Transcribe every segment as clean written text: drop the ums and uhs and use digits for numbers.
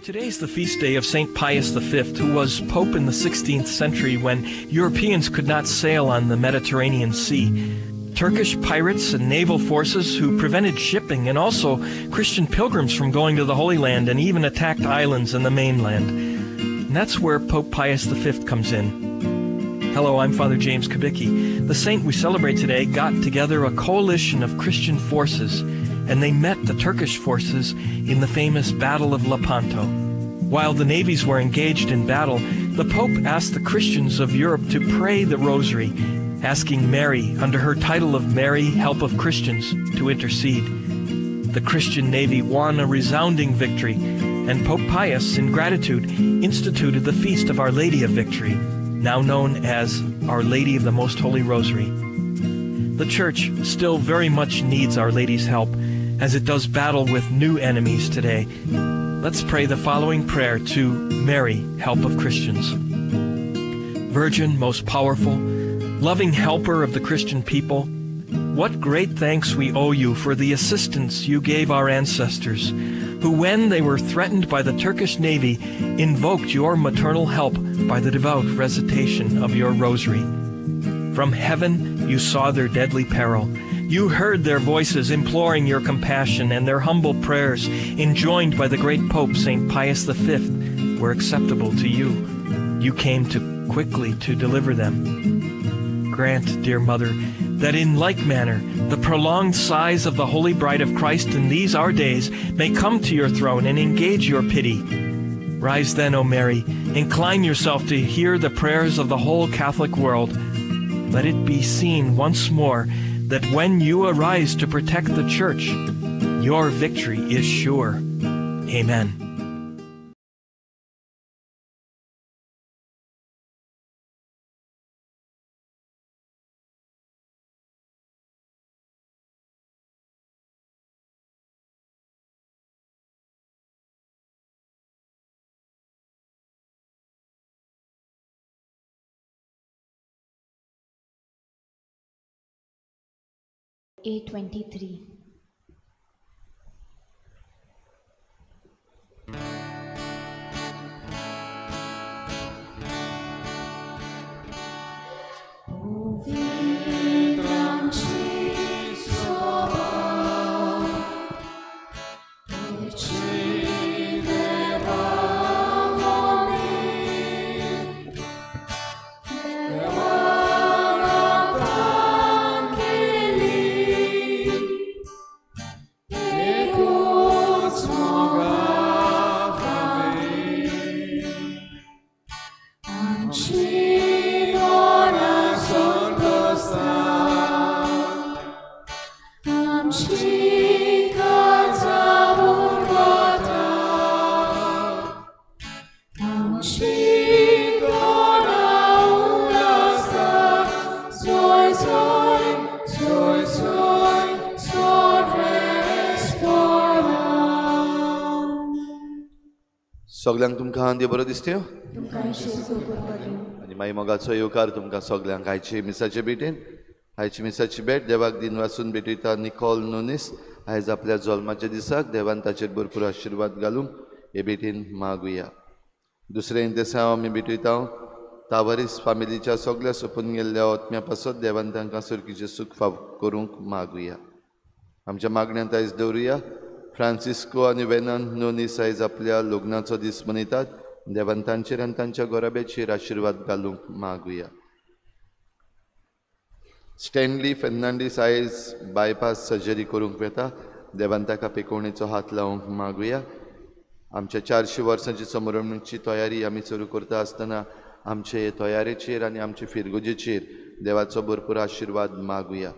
Today's the feast day of St. Pius V, who was Pope in the 16th century when Europeans could not sail on the Mediterranean Sea. Turkish pirates and naval forces who prevented shipping, and also Christian pilgrims from going to the Holy Land, and even attacked islands in the mainland. And that's where Pope Pius V comes in. Hello, I'm Father James Kubicki. The saint we celebrate today got together a coalition of Christian forces, and they met the Turkish forces in the famous Battle of Lepanto. While the navies were engaged in battle, the Pope asked the Christians of Europe to pray the Rosary, asking Mary, under her title of Mary, Help of Christians, to intercede. The Christian navy won a resounding victory, and Pope Pius, in gratitude, instituted the Feast of Our Lady of Victory, now known as Our Lady of the Most Holy Rosary. The Church still very much needs Our Lady's help, as it does battle with new enemies today. Let's pray the following prayer to Mary, Help of Christians. Virgin, most powerful, loving helper of the Christian people, what great thanks we owe you for the assistance you gave our ancestors, who, when they were threatened by the Turkish navy, invoked your maternal help by the devout recitation of your rosary. From heaven you saw their deadly peril. You heard their voices imploring your compassion, and their humble prayers, enjoined by the great Pope St. Pius V, were acceptable to you. You came quickly to deliver them. Grant, dear Mother, that in like manner the prolonged sighs of the Holy Bride of Christ in these our days may come to your throne and engage your pity. Rise then, O Mary, incline yourself to hear the prayers of the whole Catholic world. Let it be seen once more that when you arise to protect the Church, your victory is sure. Amen. A23. सगळ्यांक तुमकां देव बरो दिसत्यो आनी मागीर मोगाचो येवकार तुमकां सगळ्यांक आयचे मिसाचे भेटेन. आयची मिसाची भेट देवाक दिन वाचून भेटयता निकोल नोनीस. आयज आपल्या जल्माच्या दिसाक देवान ताचेर भरपूर आशिर्वाद घालूंक हे भेटेन मागुया. दुसरे दिसा आमी भेटयता तावरीस फामिलीच्या सगळ्या सोपून गेल्ल्या ओतम्या पासत देवान तांकां सुरकीचें सुख फाव करूंक मागुया. आमच्या मागण्यांत आयज दवरुया. फ्रांसिस्को आनी वेनान नोनीस आयज आपल्या लग्नाचो दीस मनयतात. देवान तांचेर आनी तांच्या गोराब्याचेर आशिर्वाद घालूंक मागुया. स्टॅनली फेर्नांडीस आयज बायपास सर्जरी करूंक वेता. देवान ताका पेकोवणेचो हात लावंक मागुया. आमच्या 400 वर्सांची समोरंभणीची तयारी आमी सुरू करता आसतना आमचे तयारेचेर आनी आमचे फिरगुजेचेर देवाचो भरपूर आशिर्वाद मागुया.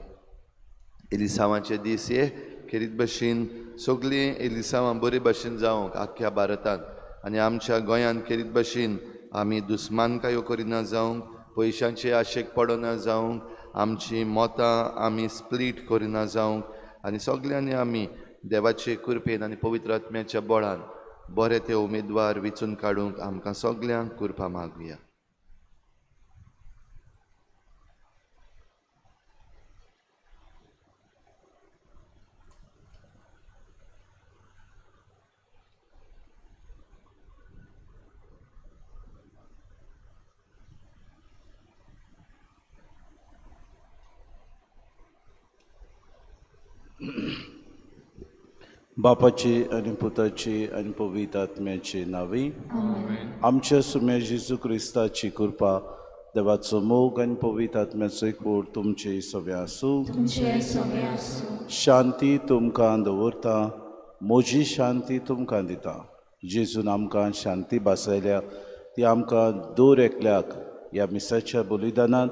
एलिसांवाचे दीस हे खेरीत भशेन सगळीं एलिसांवां बरे भशेन जावंक आख्ख्या भारतांत आनी आमच्या गोंयांत खेरीत भशेन आमी दुस्मानकायो करिना जावंक, पयशांचे आशेक पडना जावंक, आमची मोतां आमी स्प्लीट करिना जावंक आनी सगळ्यांनी आमी देवाचे कृपेन आनी पवित्र आत्म्याच्या बळान बरे ते उमेदवार वेंचून काडूंक आमकां सगळ्यांक कृपा मागुया. बापाची आनी पुताची आनी पवित्र आत्म्याची नावी. आमच्या सुम्या जेजू क्रिस्ताची कृपा, देवाचो मोग आनी पवित्र आत्म्याचो एकवट तुमचे सगळे आसूं. शांती तुमकां दवरता, म्हजी शांती तुमकां दिता. जेजून आमकां शांती बासयल्या ती आमकां दर एकल्याक ह्या मिसाच्या बलिदानान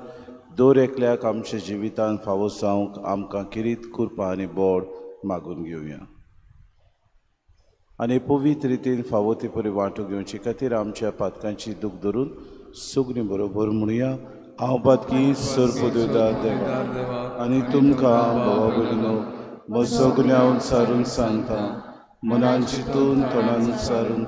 दर एकल्याक आमच्या जिवितान फावो जावंक आमकां किरीत कृपा आनी बोड मागून घेवया. आनी पवित्र रितीन फावो ती परी वांटो घेवचे खातीर आमच्या पातकांची दूख धरून सगळीं बरोबर म्हणुया. हांव पातकी सर्प दिता देवा आनी तुमकां भावा भयणीनो म्हजो गुन्यांव उचारून सांगता. मनान चिंतून तोंडान उच्चारून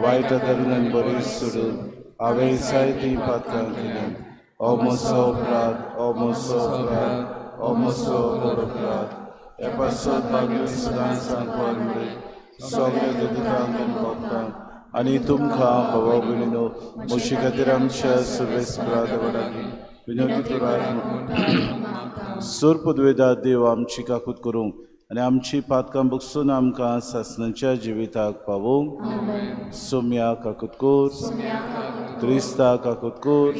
वायट धरून आनी बरें सोडून हांवें जायतीं पातकां केलीं. हो म्हजो अपराध, हो म्हजो अपराध, हो म्हजो अपराध. हे पासत भाग्य सदांच सांगपाक मेळ्ळें सगळ्या दुकांक आनी भक्तांक आनी तुमकां भावा भयणीनो म्हजे खातीर आमच्या सर्वेस्परा देवालागीं विनंती करात. सर्प द्वेदा देव आमची काकूत करूंक आनी आमची पातकां बगसून आमकां सासणाच्या जिविताक पावोवंक. सोम्या काकूत कोर, क्रिस्ता काकूत कोर,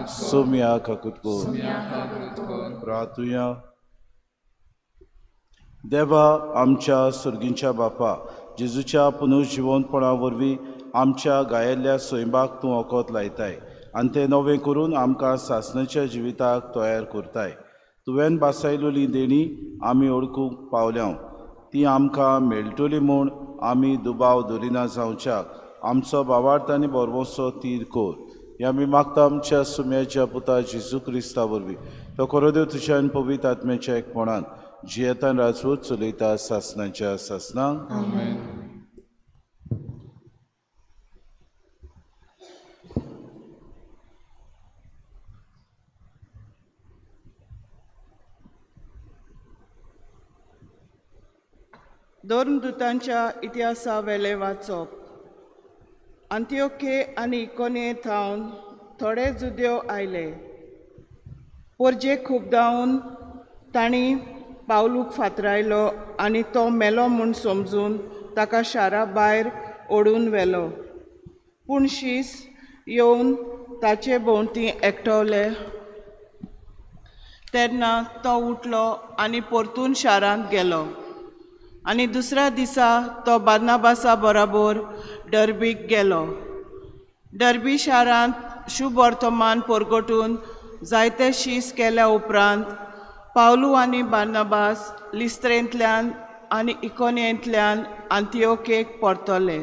सोम्या काकूत कोर. प्रार्थुया. देवा आमच्या सर्गींच्या बापा, जेजूच्या पुनर्जिवनपणा वरवीं आमच्या गायल्ल्या स्वयंबाक तूं वखद लायताय आनी तें नवें करून आमकां सासणाच्या जिविताक तयार करताय. तुवें बासायलोली देणी आमी ओळखूंक पावल्या, ती आमकां मेळटली म्हूण आमी दुबाव धरिना जावच्याक आमचो भावार्थ आनी बरवोसो तीर कोर. हे आमी मागता आमच्या सुम्याच्या पुता जेजू क्रिस्ता वरवीं. तो खरो देव तुज्या आनी पवित्र आत्म्याच्या एकपणान जियेतान राजवट चलयता सासणाच्या सासणांक. दोन दुतांच्या इतिहासा वेले वाचप. अंत्योखे आनी इकोने थावन थोडे जुदेव आयले. पोरजे खूब दावन तांणी पावलूक फातरायलो आनी तो मेलो म्हूण समजून ताका शारा भायर ओडून व्हेलो. पूण शीस येवन ताचे भोंवती एकठवले तेन्ना तो उठलो आनी परतून शारांत गेलो. आनी दुसऱ्या दिसा तो बार्नाबासा बरोबर डर्बीक गेलो. डर्बी शारांत शुभ वर्तमान परगटून जायते शीस केल्या उपरांत पावलू आनी बार्नाबास लिस्त्रेंतल्यान आनी इकोनेंतल्यान अंत्योखेक परतले.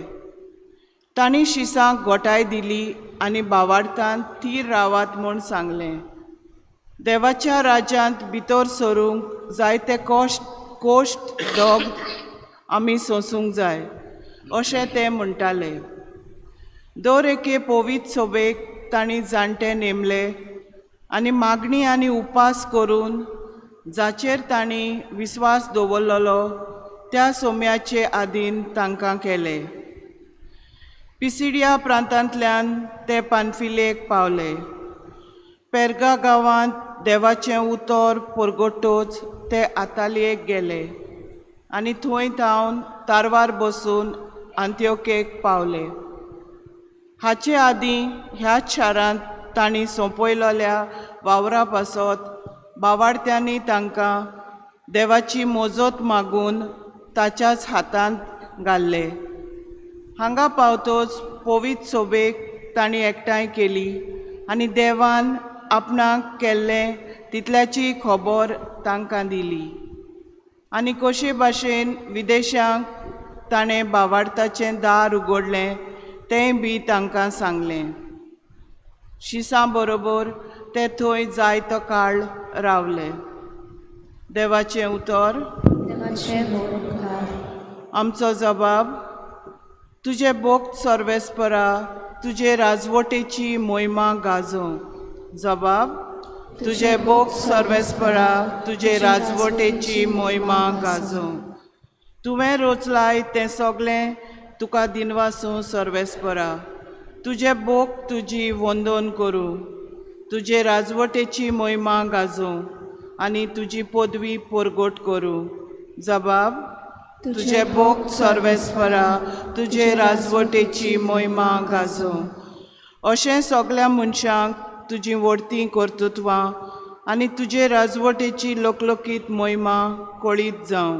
तांणी शिसांक घोटाय दिली आनी भावार्थांत थीर रावात म्हूण सांगलें. देवाच्या राज्यांत भितर सरूंक जायते कोश्ट दोग आमी सोंसूंक जाय अशें ते म्हणटाले. दर एके पवित्र सभेक तांणी जाणटे नेमले आनी मागणी आनी उपास करून जाचेर तांणी विस्वास दवरलेलो त्या सोम्याचे आदीन तांकां केले. पिसिडिया प्रांतांतल्यान ते पानफिलेक पावले. पेर्गा गांवांत देवाचें उतर परगटोच ते आतालियेक गेले आनी थंय थावन तारवार बसून अंत्योखेक पावले. हाचे आदीं ह्याच शारांत तांणी सोंपयलोल्या वावरा पासत भावार्थ्यांनी तांकां देवाची मोजत मागून ताच्याच हातांत घाल्ले. हांगा पावतोच पवित्र सभेक तांणी एकठांय केली आनी देवान आपणाक केल्लें तितल्याची खबर तांकां दिली. आनी कशे भाशेन विदेशांक ताणें भावार्थाचें दार उगडलें तें बी तांकां सांगलें. शिसां बरोबर ते थंय जायतो काळ रावले. देवाचें उतर. आमचो जबाब. तुजे भोक्त सर्वेस्परा तुजे राजवटेची मोहिमा गाजोवं. जबाब. तुजे भोक्त सर्वेस्परा तुजे राजवटेची मोहिमा गाजोवं. तुवें रोचलाय तें सगलें तुका दिनवासूं सर्वेस्परा. तुजे भोक्त तुजी वंदन करूं. तुजे राजवटेची मोहिमा गाजोवं आनी तुजी पदवी परगट करूं. जबाब. तुझे भोग सर्वेस्परा तुझे राजवटेची मोहिमा गाजो. अशें सगळ्या मनशांक तुजी व्हडती कर्तुत्वां आनी तुजे राजवटेची लोकलोकीत मोहिमा कळीत जावं.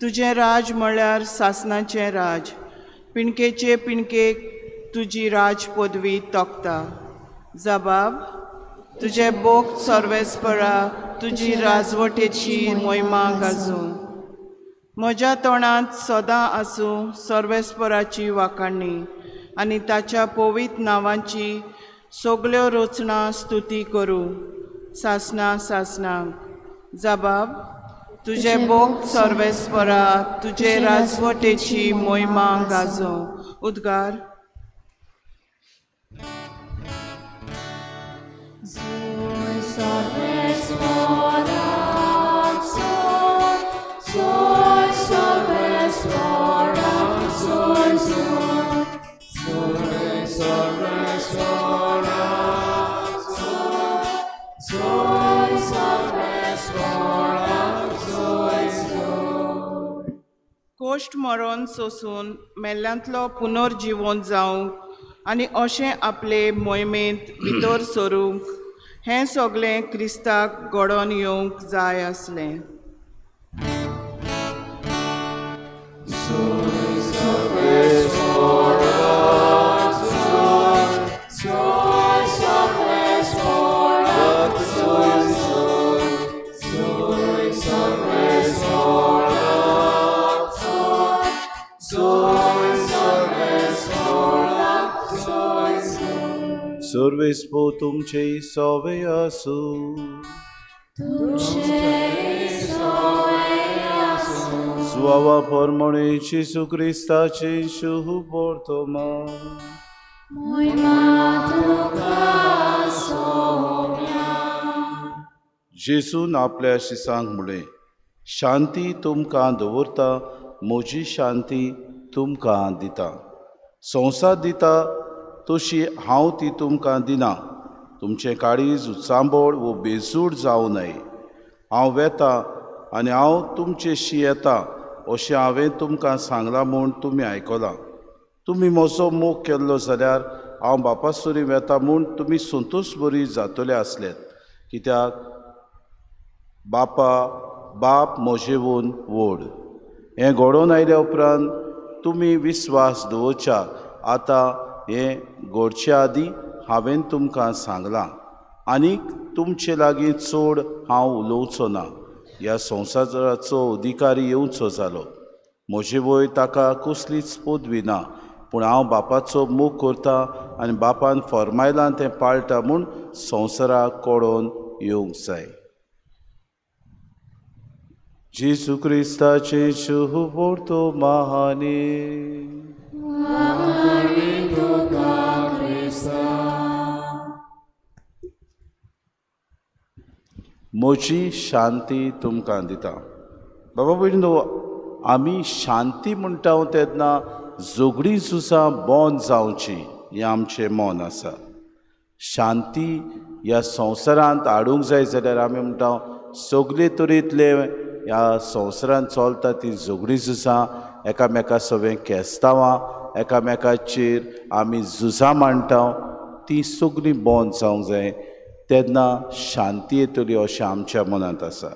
तुजें राज म्हळ्यार सासणाचें राज. पिणकेचे पिणकेक तुजी राज पदवी तोखता. जबाब. तुजे भोग सर्वेस्परा तुजी राजवटेची मोहिमा गाजो. म्हज्या तोंडांत सदां आसूं सर्वेस्पराची वाखाणणी आनी ताच्या पवित्र नांवांची सगल्यो रचना स्तुती करूं. सासना सासना. जबाब. तुजे भोग सर्वेस्परा तुजे राजवटेची मोहिमा गाजो. उद्गार. कोश्ट मरोन सोसून मेल्ल्यांतलो पुनर्जीवन जावंक आनी अशें आपले मोहिमेंत भितर सरूंक हें सगळें क्रिस्ताक घडोवन येवंक जाय आसलें. सर्वेस्पो तुमचे सवे आसूं. सुवावा पोरमोणे जेजू क्रिस्ताचे शुभ वर्तमान. जेजून आपल्या शिसांक म्हळें, शांती तुमकां दवरता, म्हजी शांती तुमकां दिता. संवसार दिता तशी हांव ती तुमकां दिना. तुमचें काळीज उचांबळ वो बेजूड जावं न्हय. हांव वेता आनी हांव तुमचेशी येता अशें हांवें तुमकां सांगलां म्हूण तुमी आयकलां. तुमी म्हजो मोग केल्लो जाल्यार हांव बापा सुरी वेता म्हूण तुमी संतोश बरी जातले आसलेत. कित्याक बाप म्हजेवून व्हड. हें घडोवन आयल्या उपरांत तुमी विस्वास दवरच्या. आतां हें घडच्या आदीं हांवें तुमकां सांगलां. आनीक तुमचे लागीं चड हांव उलोवचो ना. ह्या संवसाराचो अधिकारी येवचो जालो. म्हजे वय ताका कसलीच पदवी ना, पूण हांव बापाचो मोग करतां आनी बापान फर्मायलां तें पाळटा म्हूण संवसाराक कळोवन येवंक जाय. जेजू क्रिस्ताचे शुभ वर्तमान. म्हजी शांती तुमकां दिता. बाबा भयणीनो, आमी शांती म्हणटा तेन्ना झगडीं झुजां बंद जावची हें आमचें मन आसा. शांती ह्या संवसारांत हाडूंक जाय जाल्यार आमी म्हणटा सगळे तरेतले ह्या संवसारांत चलता ती झगडीं झुजां, एकामेका सगळें केस्तांवां, एकामेकाचेर आमी झुजां मांडटा, ती सगळीं बंद जावंक जाय. तेन्ना शांती येतली अशें आमच्या मनांत आसा.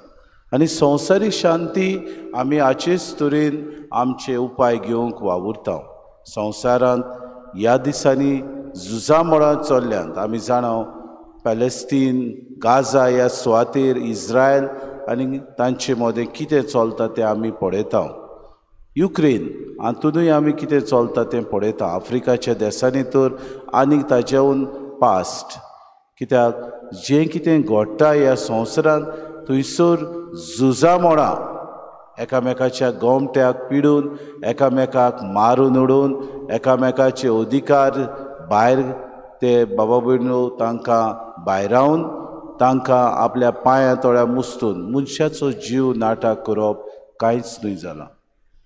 आनी संवसारी शांती आमी हाचेच तरेन आमचे उपाय घेवंक वावुरता. संवसारांत ह्या दिसांनी झुजां मळां चल्ल्यांत. आमी जाणा पॅलेस्तीन, गाजा ह्या सुवातेर इज्रायल आनी तांचे मदें कितें चलता तें आमी पळयता. युक्रेन हातूंतूय आमी कितें चलता तें पळयता. आफ्रिकाच्या देशांनी तर आनीक ताच्याहून पास्ट. कित्याक जें कितें घडटा ह्या संवसारांत थंयसर झुजां मळां एकामेकाच्या गोमट्याक पिडून, एकामेकाक मारून उडोवन, एकामेकाचे अधिकार भायर ते बाबा भयणो तांकां भायर रावन तांकां आपल्या पांयां तळ्या मुस्तून मनशाचो जीव नाटाक करप कांयच न्हय जालां.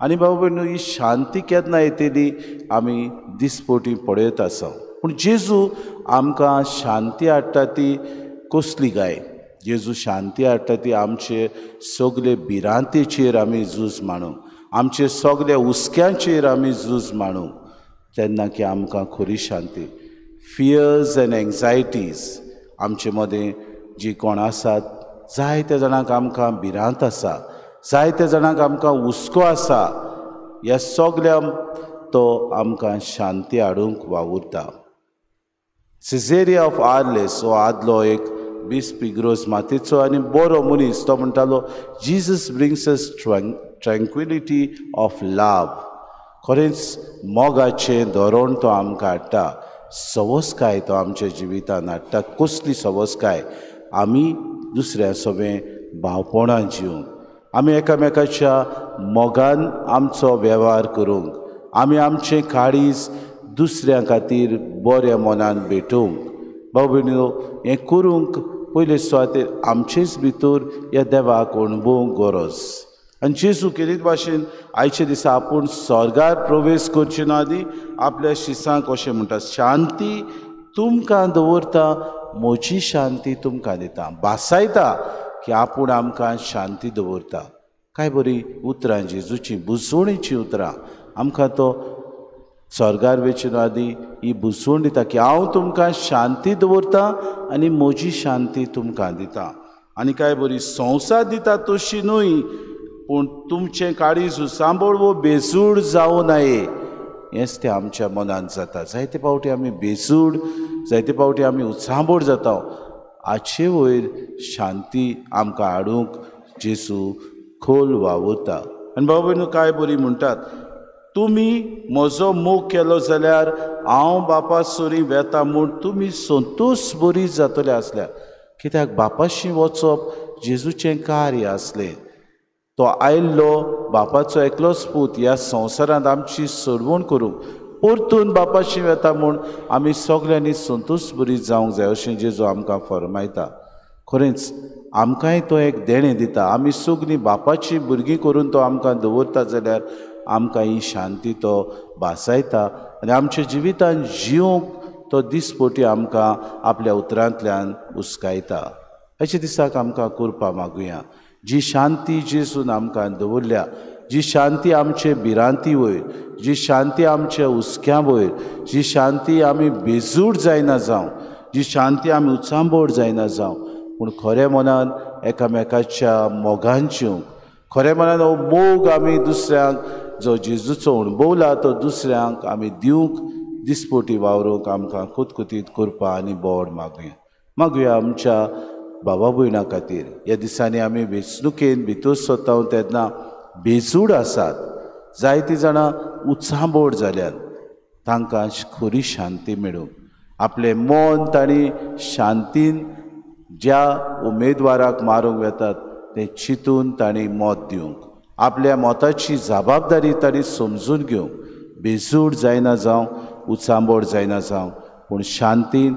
आनी बाबा भयणो, ही शांती केन्ना येतली आमी दिसपोटी पळयत आसा. पूण जेजू आमकां शांती हाडटा ती कसली काय? जेजू शांती हाडटा ती आमचे सगळे भिरांतेचेर आमी झूज मारूंक, आमचे सगळे हुस्क्यांचेर आमी झूज मारूं तेन्ना की आमकां खरी शांती. फियर्स एंड एंग्जायटीज आमचे मदें जी कोण आसात, जायत्या जाणांक आमकां भिरांत आसा, जायत्या जाणांक आमकां हुस्को आसा, ह्या सगळ्या तो आमकां शांती हाडूंक वावुरता. सिझेरिया ऑफ आर्लेस हो आदलो एक बिस्पिग्रोस मातेचो आनी बरो मनीस. तो म्हणटालो Jesus brings us tranquillity of love. खरेंच मोगाचें धोरण तो आमकां हाडटा, सवस्काय तो आमच्या जिवितांत हाडटा. कसली सवस्काय? आमी दुसऱ्या सोबें भावपणान जिवंक, आमी एकामेकाच्या मोगान आमचो वेव्हार करूंक, आमी आमचें काळीज दुसऱ्या खातीर बऱ्या मनान भेटूंक. भाव भयणीनो, हें करूंक पयले सुवातेर आमचेच भितर ह्या देवाक अणभवूंक गरज. आनी जेजू केलीत भाशेन आयचे दिसा आपूण स्वर्गार प्रवेश करचे ना आदी आपल्या शिसांक अशें म्हणटा, शांती तुमकां दवरता, म्हजी शांती तुमकां दिता. भासायता की आपूण आमकां शांती दवरता. काय बरी उतरां जेजूची, बुजवणेचीं उतरां. आमकां तो स्वर्गार वेचून आदी ही बुजवण दिता की हांव तुमकां शांती दवरता आनी म्हजी शांती तुमकां दिता. आनी काय बरी संवसार दिता तशी न्हय, पूण तुमचें काळीज सांबळ वो बेजूड जावं नये हेंच तें आमच्या मनांत जाता. जायते फावटी आमी बेजूड, जायते फावटी आमी उत्सांबळ जाता. हाचे वयर शांती आमकां हाडूंक जेजू खोल वावुरता. आनी भाव भयणो, काय बरी म्हणटात, तुमी म्हजो मोग केलो जाल्यार हांव बापा सोरी वेता म्हूण तुमी संतोश बरी जातले आसल्यार. कित्याक बापाशी वचप जेजूचें कार्य आसलें. तो आयिल्लो बापाचो एकलोच पूत ह्या संवसारांत आमची सोडवण करूंक. परतून बापाशी वेता म्हूण आमी सगळ्यांनी संतोश बरी जावंक जाय अशें जेजू आमकां फरमायता. खरेंच आमकांय तो एक देणें दिता. आमी सगळीं बापाची भुरगीं करून तो आमकां दवरता जाल्यार आमकां ही शांती तो भासायता आनी आमच्या जिवितांत जिवंक तो दिसपोटी आमकां आपल्या उतरांतल्यान हुस्कायता. अशे दिसाक आमकां करपा मागुया. जी शांती जेजून आमकां दवरल्या, जी शांती आमचे भिरांती वयर, जी शांती आमच्या हुस्क्यां वयर, जी शांती आमी बेजूड जायना जावं, जी शांती आमी उत्सांबळ जायना जावं, पूण खऱ्या मनान एकामेकाच्या मोगान जिवंक, खऱ्या मनान हो मोग आमी दुसऱ्यांक जो जेजूचो अणभवला तो दुसऱ्यांक आमी दिवंक दिसपोटी वावरूंक आमकां कुतकुतीत करपा आनी बोड मागुया आमच्या भावा भयणां खातीर. ह्या दिसांनी आमी वेंचणुकेन भितर सरता तेन्ना बेजूड आसात, जायतीं जाणां उत्सांबळ जाल्यात, तांकां खरी शांती मेळूंक आपलें मन तांणी शांतीन ज्या उमेदवाराक मारूंक वेतात तें चिंतून तांणी मत दिवंक, आपल्या मताची जबाबदारी तांणी समजून घेवंक, बेजूड जायना जावं, उत्सांबळ जायना जावं, पूण शांतीन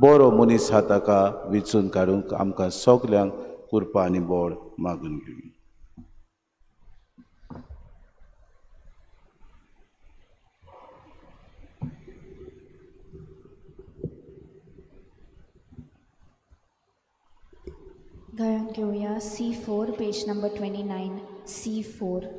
बरो मनीस हा ताका वेंचून काडूंक आमकां सगल्यांक कृपा आनी बोड मागून घेवया. गायन घेऊया C4, पेज नंबर 29, C4.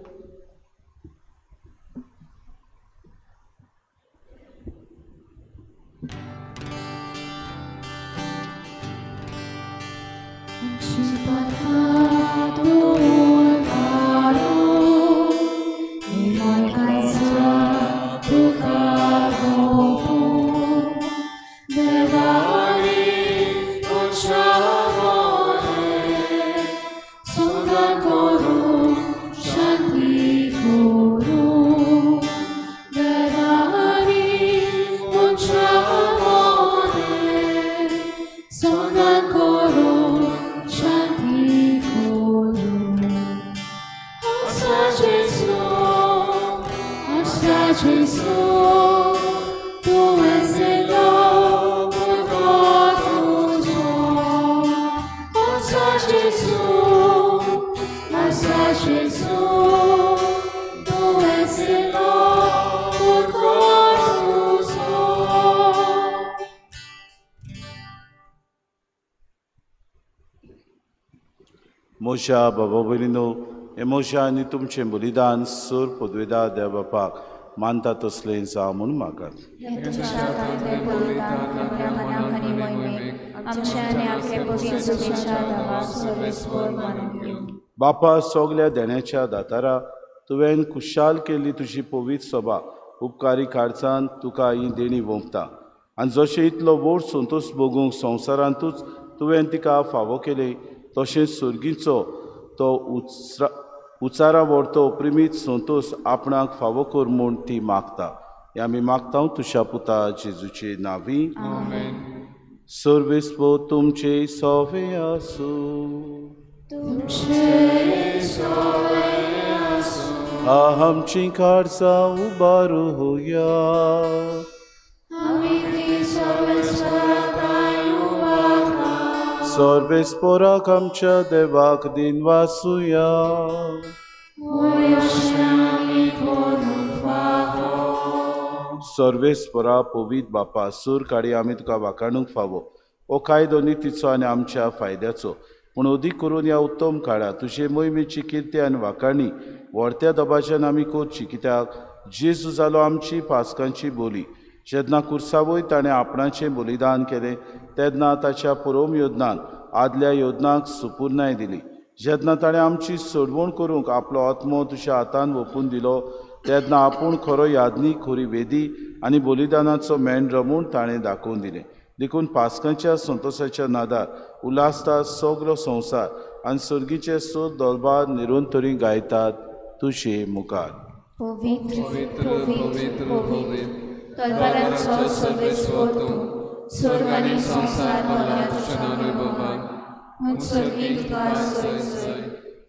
म्हज्या बाबा भयणीनो, हे मोशा आनी तुमचें बलिदान सूर पदवेदार देव बापाक मानता तसलें जावं म्हूण मागात. बापा, सगल्या देण्याच्या दातारा तुवें खुशाल केल्ली तुजी पवित्र सभा उपकारी काळजांत तुका ही देणी वोंपता आनी जशें इतलो व्हड संतोश भोगूंक संवसारांतूच तुवें तिका फावो केले, तशेंच सुर्गीचो तो उचारा व्हरतो प्रिमीत संतोश आपणाक फावो कर म्हूण ती मागता. हे आमी मागता तुज्या पुता जेजूचे नांवी. सर्वेस्पो तुमचे सोवे आसूं. आमची काळजां उबारूया. सर्वेस्पोराक आमच्या देवाक दिन वासुया. सर्वेस्परा पवित बापा, सूर काडी आमी तुका वाखाणूंक फावो हो कायदो नितीचो आनी आमच्या फायद्याचो, पूण अदीक करून ह्या उत्तम काळात तुजे मोहिमेची किर्ती आनी वाखाणी व्हडत्या दबाच्यान आमी करची, कित्याक जेजू जालो आमची पासकांची बोली. जेन्ना कुर्सावय ताणें आपणाचें बलिदान केलें तेन्ना ताच्या पुरोम योजनान आदल्या योजनाक सुपूर्णाय दिली. जेन्ना ताणें आमची सोडवण करूंक आपलो आत्मो तुज्या हातान ओपून दिलो तेन्ना आपूण खरो यादनी खरी वेदी आनी बलिदानाचो मेंढर म्हूण ताणें दाखोवन दिलें. देखून पासकांच्या संतोशाच्या नादार उलासता सगलो संवसार आनी सर्गीचे सोद दोलबार निरंतरी गायतात तुजे मुखार. तलवारांचो सर्वेस्वर तूं, स्वर्ग आनी संवसार भरला तुज्या नांवान. म्हूण सर्गी तुका सय सय,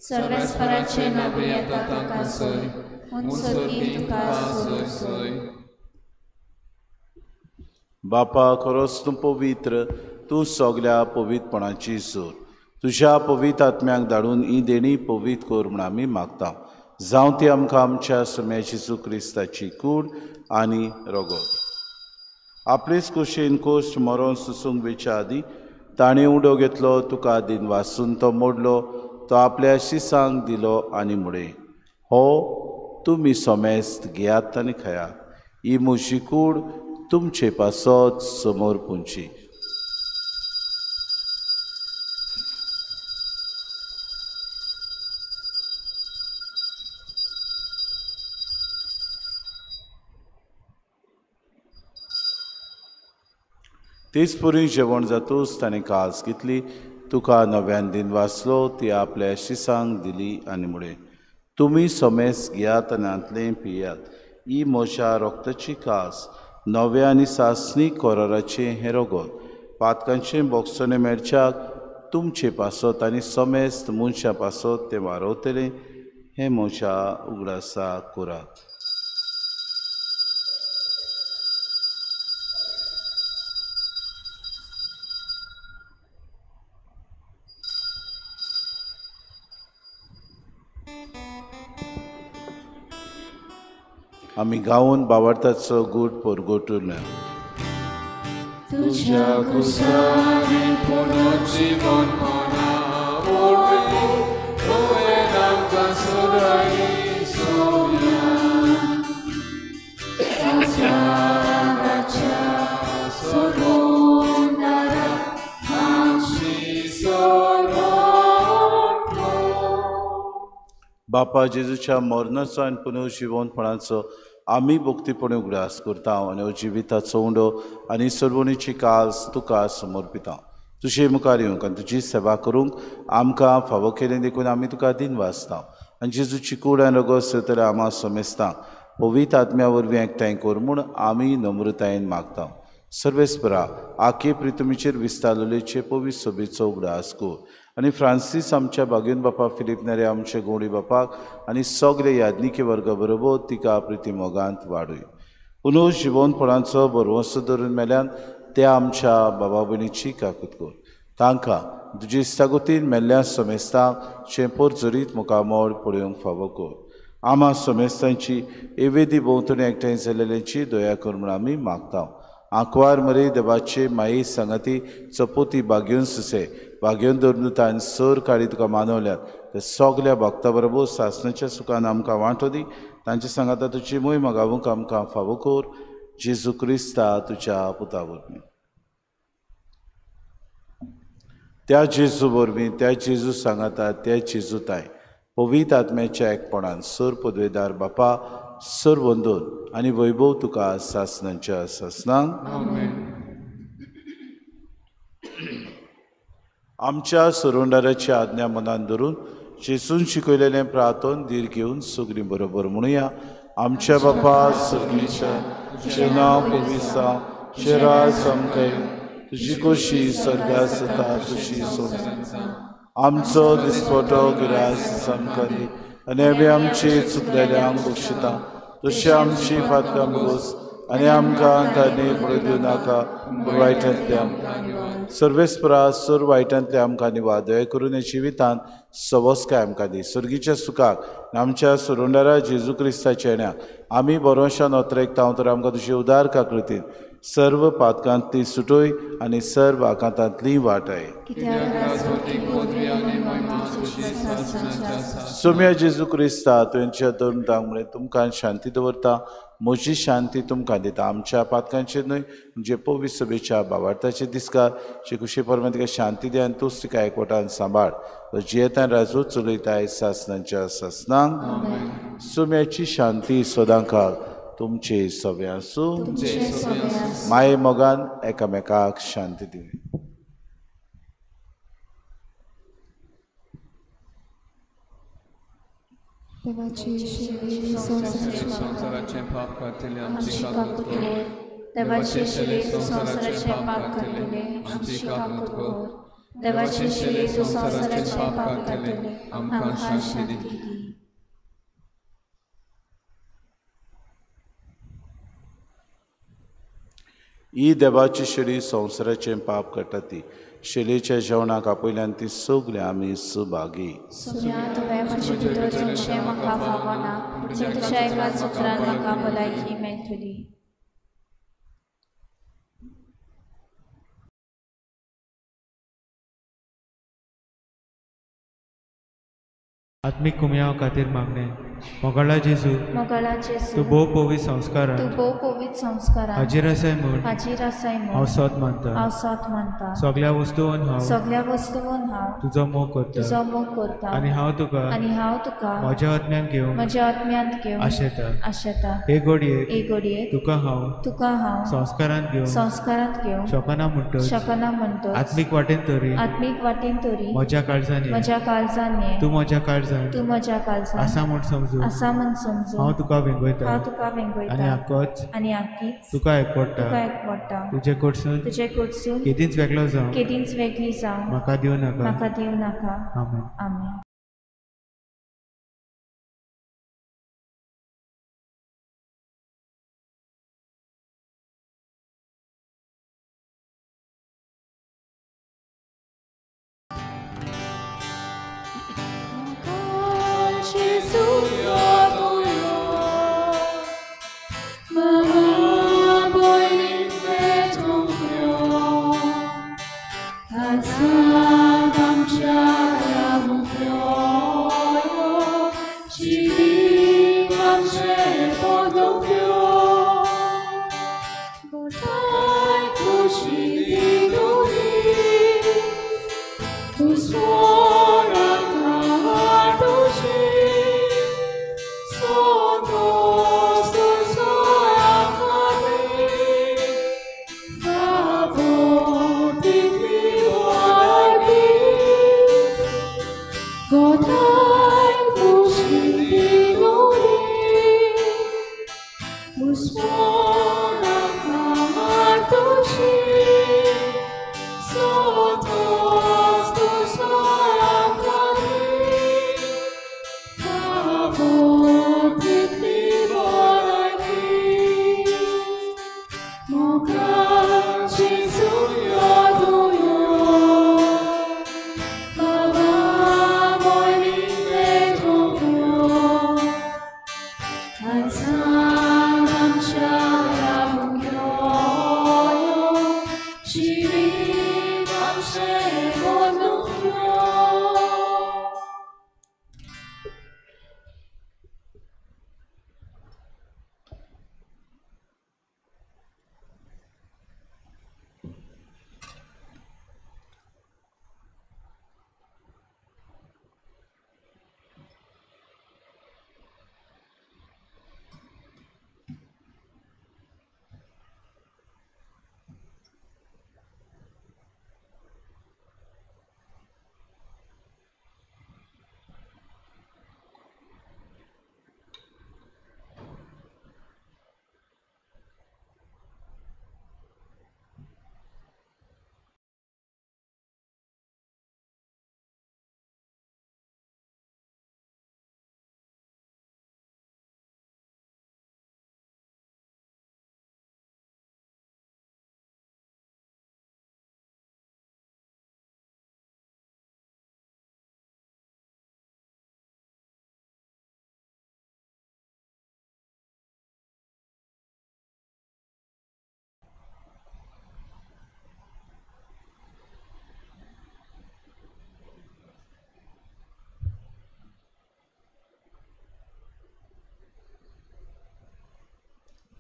सर्वेस्पराचे नांवी येता ताका सय. म्हूण सर्गी तुका सय सय. बापा, खरोच तूं पवित्र, तूं सगल्या पवित्रपणाची सूर. तुज्या पवित्र आत्म्याक धाडून ही देणी पवित्र कर म्हूण आमी मागता. जावं ती आमकां आमच्या सम्या जेजू क्रिस्ताची कूड आनी रगत. आपलेच कुशीन कोश्ट मरोन सुसूंक वेच्या आदी ताणें उडो घेतलो, तुका दिन वाचून तो मोडलो, तो आपल्या शिसांक दिलो आनी मुडे. हो तुमी सोमेस्त घेयात आनी खयात. ही म्हजी कूड तुमचे पासत समोर पुंची. तीच पुरी जेवण जातूच ताणें कास घेतली, तुका नव्यान दिन वाचलो, ती आपल्या शिसांक दिली आनी मुडे. तुमी सोमेस्त घेयात आनी आंतलें पियात. ही म्हज्या रोगताची कास, नव्या आनी सासणीक कोराराचें हें रगत. पातकांचें बोगसोने मेळच्याक तुमचे पासत आनी सोमेस्त मनशां पासत तें वारवतलें. हें म्हज्या उगडासा करात. आमी गावून बावार्थाचो गूट परगोटून तुझ्या कुसारी पुनर्जीवन मना ओळखी तुवें आमकां सोदाई सोया. संसाराच्या सोडूनारा आमची सोडवण. बापा, जेजूच्या मरणाचो आनी पुनर्जीवनपणाचो आमी भक्तीपणे उगडास करता आनी जिविताचो उंडो आनी सोडवणीची कास तुका समर्पिता. तुजे मुखार येवंक आनी तुजी सेवा करूंक आमकां फावो केलें देखून आमी तुका दिन वाचता. आनी जेजूची कूड आनी रगत सेतले आम्हा समेस्तां पवित्र आत्म्या वरवीं एकठांय कर म्हूण आमी नम्रतायेन मागता. सर्वेस्परा, आखे प्रितुमीचेर विस्तारलेचे पवित्र सभेचो उगडास कर आनी फ्रांसीस आमच्या बागेन बापा, फिलीप नेरे आमचे गोडी बापाक आनी सगळे यादनिके वर्गा बरोबर तिका प्रिती मोगांत वाडय. पुनर्जीवनपणाचो बरवंसो धरून मेल्यान त्या आमच्या बाबा भयणीची काकूत कर. तांकां तुजे इश्टागतीन मेल्ल्या समेस्तांक चेंपोर जरीत मुखामोड पळोवंक फावो कर. आम्हा समेस्तांची एवेदी भोंवतणी एकठांय जालेल्यांची दया कर म्हूण आमी मागता. आंकवार मरे देवाचे माई संगती चपोती बागेवन सुसे बागेवन दवरून तांणी सर काळी तुका मानवल्यात ते सगल्या भक्तां बरोबर सासणाच्या सुखान आमकां वांटो दी तांचे सांगाता तुजी मोहीम गावूंक आमकां फावो कर जेजू क्रिस्ता तुज्या पुता वरवीं त्या जेजू वरवीं त्या जेजू सांगाता त्या जेजू ताय पवित्र आत्म्याच्या एकपणान सर पदवेदार बापा सर वंदोन आनी वैभव तुका सासणांच्या सासणांक आमच्या सरोंडाराची आज्ञा मनान धरून जेसून शिकयलेलें प्रार्थन धीर घेवन सगळीं बरोबर म्हणुया आमच्या बापा सगळीच्या तुजें नांव पवित्र तुजें राज सामकें तुजी कशी स्वर्गांत जाता तशी आमचो दिसपटो गिरास सामको दी आनी आमी आमची चुकलेल्यांक बक्षिता तशी आमची पातकां मुगोस आनी आमकां तांणी पळय दिवं नाका वायटांतल्या सर्वेस्परा सर वायटांतले आमकां निवाद दया करून जिवितांत सवस्काय आमकां दी सर्गीच्या सुखाक आमच्या सरोंडारा जेजू क्रिस्ताच्या येण्याक आमी बरोवशान ओतरेक तांव तर आमकां तुजी उदार काकृतीन सर्व पातकांतली सुटोय आनी सर्व आकांतांतली वाटाय सोम्या जेजू क्रिस्ता तुमच्या तरुणांक म्हळ्यार तुमकां शांती दवरता म्हजी शांती तुमकां दिता आमच्या पातकांचेर न्हय म्हणजे पवित्र सभेच्या भावार्थाचे दिसकार जे कुशी परमे तिका शांती दी आनी तूंच तिका एकवटान सांबाळ जियेतान राजूच चलयताय सासणांच्या सासणांक सोम्याची शांती सदांकाळ तुमचे सवे आसूं माये मोगान एकामेकाक शांती दिवी संसाराचे पाप करतले आमची काकूत कर देवाचे शिले संसाराचे पाप करतले आमची काकूत कर देवाचे शिले संसाराचे पाप करतले आमकां शांती दी ही देवाची शिडी संवसाराचें पाप करता ती शिलेच्या जेवणाक आपयल्यान ती सगळीं आमी सुभागी म्हाका फावना तुज्या एका सुत्रान म्हाका भलायकी मेळटली आत्मिक कुमयाव खातीर मागणे मोगाळा जेजू तूं भोव पवित्र संस्कारान हाजीर आसाय म्हूण हांव सत मानता सगळ्या वस्तूंन हांव तुजो मोग करता आनी हांव तुका म्हज्या आत्म्यान घेवन आशेता हे घडये तुका हांव संस्कारांत घेवन शकना म्हणटच आत्मीक वाटेन तरी म्हज्या काळजांनी तूं म्हज्या काळजांत आसा म्हूण समजून हांव तुका वेंगयता आनी आख्खीच तुका एकवडटा तुजे कडसून केदींच वेगळी जावं म्हाका दिवं नाका आमेन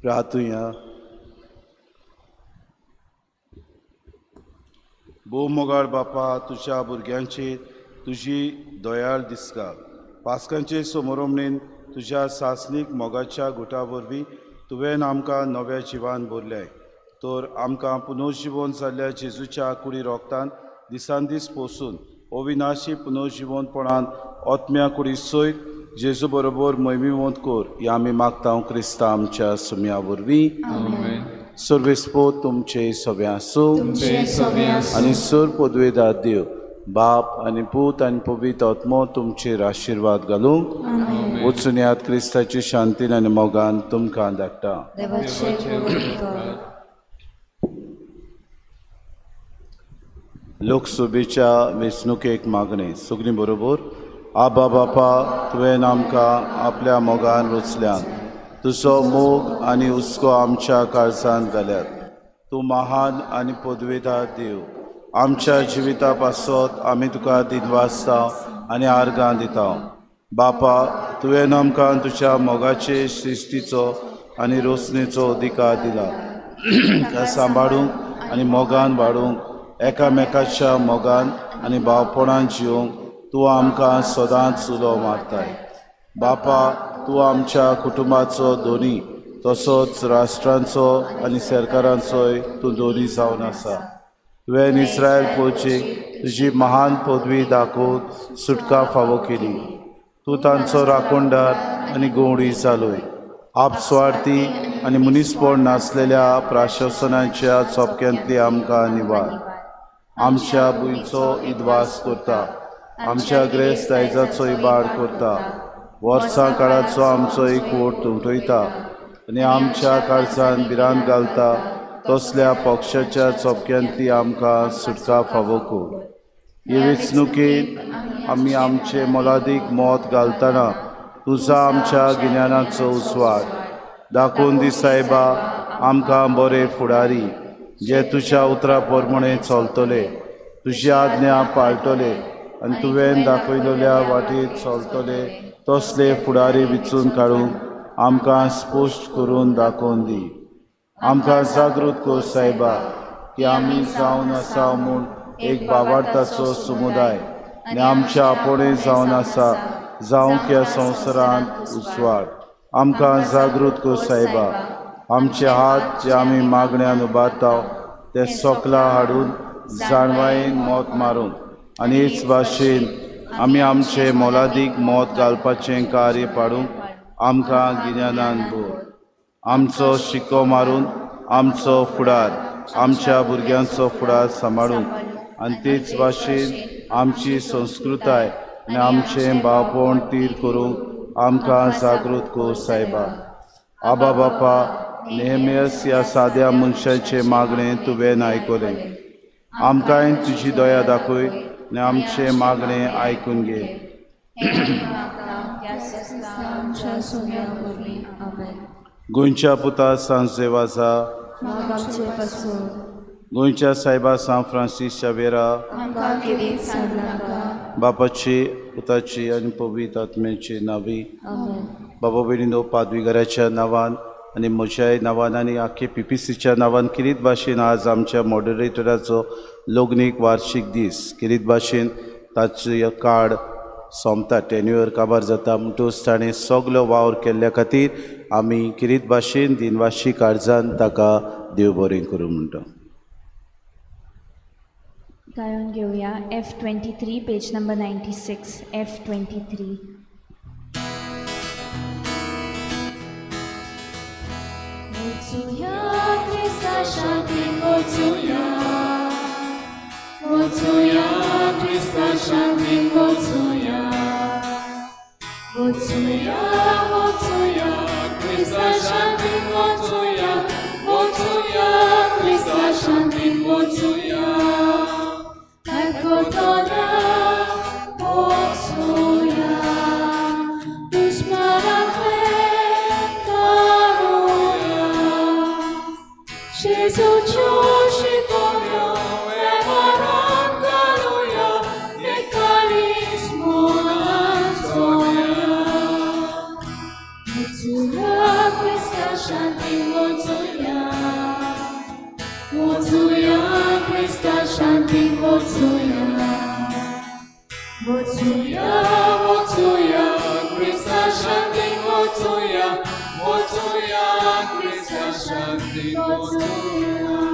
प्रार्थुया. भोवमोगाळ बापा, तुज्या भुरग्यांचेर तुजी दयाळ दिसता. पास्कांचे समारंभेन तुज्या सासणीक मोगाच्या गुटा वरवीं तुवें आमकां नव्या जिवान भरलें. तर आमकां पुनर्जीवन जाल्ल्या जेजूच्या कुडी रोगतान दिसान दीस पोसून अविनाशी पुनर्जीवनपणान ओतम्या कुडी सयत जेजू बरोबर महिमीवंत कोर. ही आमी मागता क्रिस्ता आमच्या सुम्या वरवीं. सर्वेस्पोत तुमचे सगळे आसूं आनी सर पदवेदार देव बाप आनी पूत आनी पवित्र आत्मो तुमचेर आशिर्वाद घालूंक वचून यात क्रिस्ताची शांतीन आनी मोगान तुमकां धाडटा. लोकसभेच्या वेंचणुकेक मागणें. सगळीं बरोबर. आबा बापा, तुवें आमकां आपल्या मोगान रचल्यान तुजो मोग आनी हुस्को आमच्या काळजांत घाल्यात. तूं महान आनी पदवेदार देव. आमच्या जिविता पासत आमी तुका दिनवासता आनी आर्गां दिता. बापा, तुवें आमकां तुज्या मोगाचे सृश्टीचो आनी रोसणेचो अधिकार दिला. त्या सांबाळूंक आनी मोगान वाडूंक एकामेकाच्या मोगान आनी भावपणान जिवंक तूं आमकां सदांच उलो मारताय. बापा, तूं आमच्या कुटुंबाचो धोनी तसोच राष्ट्रांचो आनी सरकारांचोय तूं धोनी जावन आसा. तुवें इस्रायल पोळचेक तुजी महान पदवी दाखोवन सुटका फावो केली. तूं तांचो राखणदार आनी गवंडी जालोय. आपस्वार्थी आनी मनीसपण नासलेल्या प्रशासनाच्या चोपक्यांतली आमकां निवार. आमच्या भुंयचो इदवास करता. आमच्या ग्रेस्त दायजाचो इबाड करता. वर्सां काळाचो आमचो एकवट तुमटयता आनी आमच्या काळजान भिरांत घालता तसल्या पक्षाच्या चोपक्यांतली आमकां सुटका फावो कर. हे वेंचणुकेंत आमी आमचें मोलादीक मत घालतना तुजो आमच्या गिन्यानाचो उजवाड दाखोवन दी सायबा. आमकां बरे फुडारी जे तुज्या उतरा प्रमाणे चलतले, तुजी आज्ञा पाळटले आनी तुवें दाखयलेल्या वाटेर चलतले तसले फुडारी विचून काडून आमकां स्पश्ट करून दाखोवन दी. आमकां जागृत कर सायबा की आमी जावन आसा म्हूण एक भावार्थाचो समुदाय आनी आमच्या आपोणे जावन आसा जावंक ह्या संवसारांत उजवाड. आमकां जागृत कर सायबा. आमचे हात जे आमी मागण्यांत उबारता ते सोकला हाडून जाणवायेन मत मारून आनी हेच भाशेन आमी आमचें मोलादीक मत घालपाचें कार्य पाडूंक आमकां गिन्यानान भर. आमचो शिक्को मारून आमचो फुडार आमच्या भुरग्यांचो फुडार सांबाळूंक आनी तेच भाशेन आमची संस्कृताय आनी आमचें भावपण तीर करूंक आमकां जागृत कर सायबा. आबा बापा, नेहमियस ह्या साद्या मनशाचे मागणें तुवें आयकलें. आमकांय तुजी दया दाखय आनी आमचें मागणें आयकून घे. गोंयच्या पुता सांत जेवाजा, गोंयच्या सायबा सांत फ्रांसीस शावेरा, बापाची पुताची आनी पवित्र आत्म्याची नांवी. बाबा भयणीनो, पादवीगराच्या नांवान आनी म्हज्याय नांवान आनी आख्खे PPCच्या नांवान किरीत भाशेन आज आमच्या मॉडरेटराचो लग्नीक वार्षिक दीस. किरीत भाशेन ताचो कार्ड सोंपता, टेन्युअर काबार जाता म्हणटूच ताणें सगलो वावर केल्ल्या खातीर आमी किरीत भाशेन दिनवाशी काळजान ताका देव बरें करूं म्हणटा. गायन घेवया F23 page number 96. F23. Mocuja Krista Shanti, mocuja, mocuja Krista Shanti, mocuja, mocuja, mocuja Krista Shanti, mocuja, mocuja Krista Shanti, mocuja, ecco toda mocuja, dushmana Gesù ci conio e marangaluia e carismo nazoia. Mocuja Krista Shanti, Motuya, Motuya, Krishna Shanti, Motuya, Motuya, Krishna Shanti, Motuya.